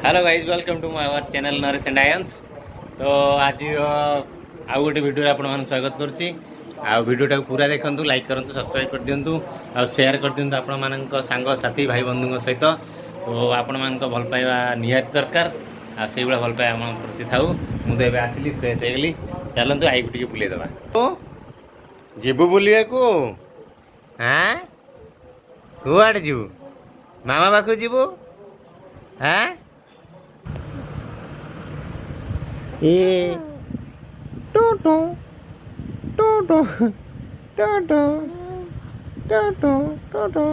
Hello guys welcome to my our channel Naresh and Ayans. तो आज आउ गोटे वीडियो आपण मान स्वागत करुच्ची। आ वीडियोटा पूरा देखंतु, लाइक करंतु, सब्सक्राइब कर दियंतु आ शेयर कर दियंतु आपण मानक सांग साथी भाई बंधु सहित। तो आपण मानक भल पाइबा निहात दरकार आ सेई भल पाइबा हम प्रति थाउ। मु तो एबे आसिली फ्रेश हे गेली, चलंतु आइक टिके बुले दबा। ओ जेबु बुलिया को हां कुआडे जीवु मामा बाकु जीवु हां ये टोटो टोटो टोटो टोटो टोटो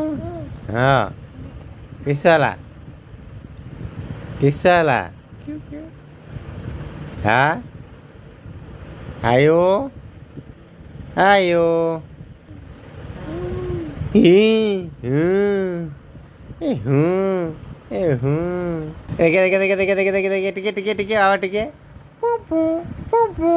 हाँ किसाला किसाला हाँ आयो आयो ही ए देखे देखे देखे देखे देखे देखे देखे टिके टिके टिके आवा टिके पुपु पुपु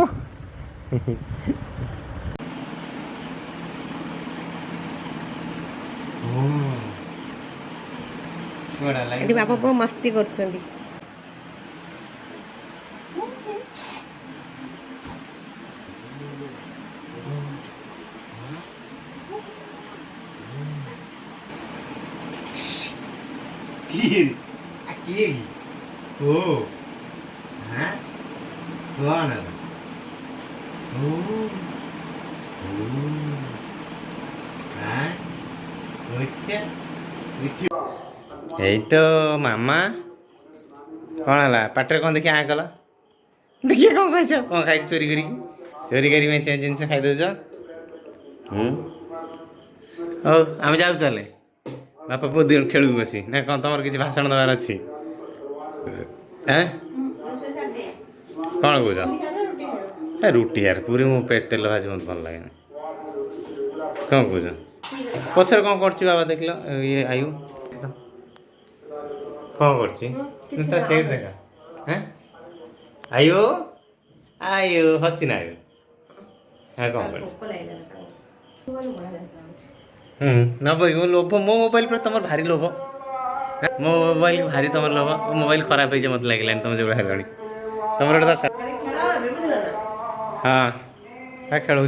एटी बापा पुआ मस्ती करछंदी। ओ हाँ कौन यही तो मामा कौन है पाटे कौन देखिए आँ कल देखिए कौन खाई चोरी करी में जिन खाई दौच। हौ आम जाऊ ताले बापा पुओ दिन खेलू बसी ना कौन तुम किसी भाषण देवार अच्छी कौन कौच रुटी यार पूरी मो पेट तेल भाजी मत भल लगे कौन कौच पचर कौन कर बाबा देख लो ये आयु कौन कर सेठ देखा हैं आयो आयो हस्ती ना आयो हाँ कौन कर ना भाई वो लोभ मो मोबाइल पर तुम भारी लोभ मो मोबाइल भारी तुम लोभ मोबाइल खराब हो मत लगे तुम जो बाहर तुम गोटे हाँ हाँ खेलूँ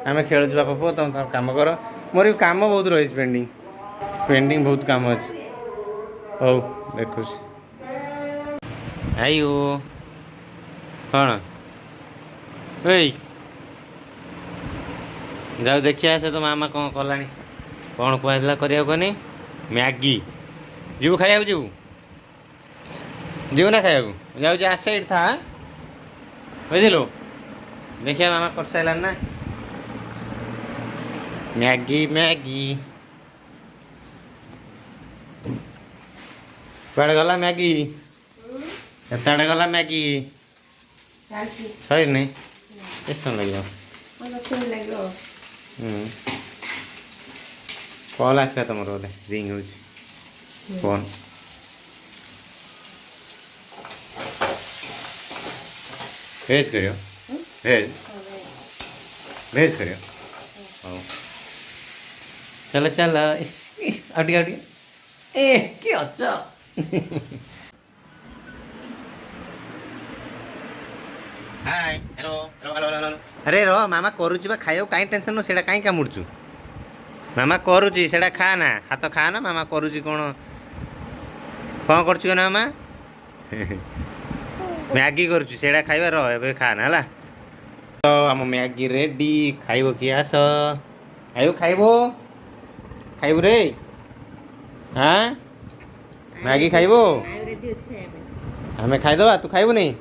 आम खेलुँ बापा पुओ तुम कम कर मोर भी कम बहुत रही पेंडिंग पेंडिंग बहुत कम अच्छे हौ देखु आयु कौन ए जाऊ देखिए से तो मामा कौन कला कौन कहला करिया कहनी मैगी जीवु खाया जीवु जीवु ना खाया जाऊ आस इट था बुझलु देखिए मामा कर सारा ना मैगी मैगी कड़े गला मैगी एतड़े गला मैगी सही नहीं किस लगे कॉल आसा तुम बोले रिंग हो फोन भेज करियो भेज भेज करियो हाँ चलो चलो अटी अटी ए कि अच्छा hi hello hello hello hello अरे रो मामा करुची खाइयो कहीं टेंशन नो सेटा कहीं कामुड़चु मामा करुची सेटा खा ना हाथ खा ना मामा करुची कौन कौन करछु ना मामा मैगी करुची सेटा खाइबा रो एबे खा ना हला तो हम मैगी रेडी खाइबो कि आस आयो खाइबो खाइबो रे हाँ मैगी खाइबो हमें खाइदबा तू खाइबो नहीं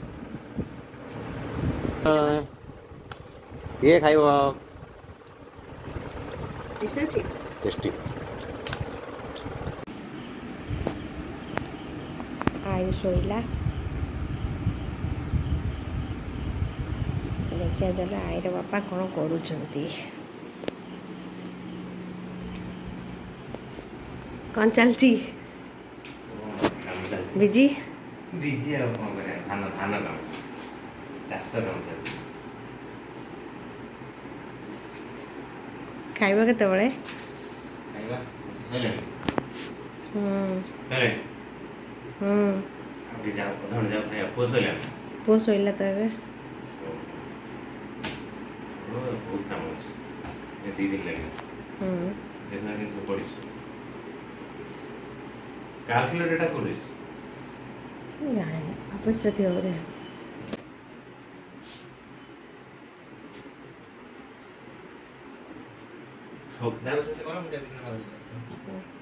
ये खाइबो टेस्टी आई शोइला देखिया जला आईर बापा कौन करुछंती कौन चलची बिजी बिजी आ कौन करे धान धान काम चाष काम खाइबा केतेबेले खाइबा हेले हम्म हेले ଟିକେ ଯାଅ ଅଧଘଣ୍ଟେ ଯାଅ ଖାଇବା ପୁଅ ଶୋଇଲାଣି ପୁଅ ଶୋଇଲା ତ ଏବେ। ବହୁତ କାମ ଅଛି ଏ 2 ଦିନ ଲାଗିବ ହୁଁ ଯେତେ ଜିନିଷ ପଡ଼ିଛି କାଲକୁଲେଟରଟା କୋଉଠି ଅଛି? ଜାଣିନି ଅଫିସରେ ଥିବ ବୋଧେ। ହଉ ଯାହା ରୋଷେଇ କର ମୁଁ ଯାଉଛି।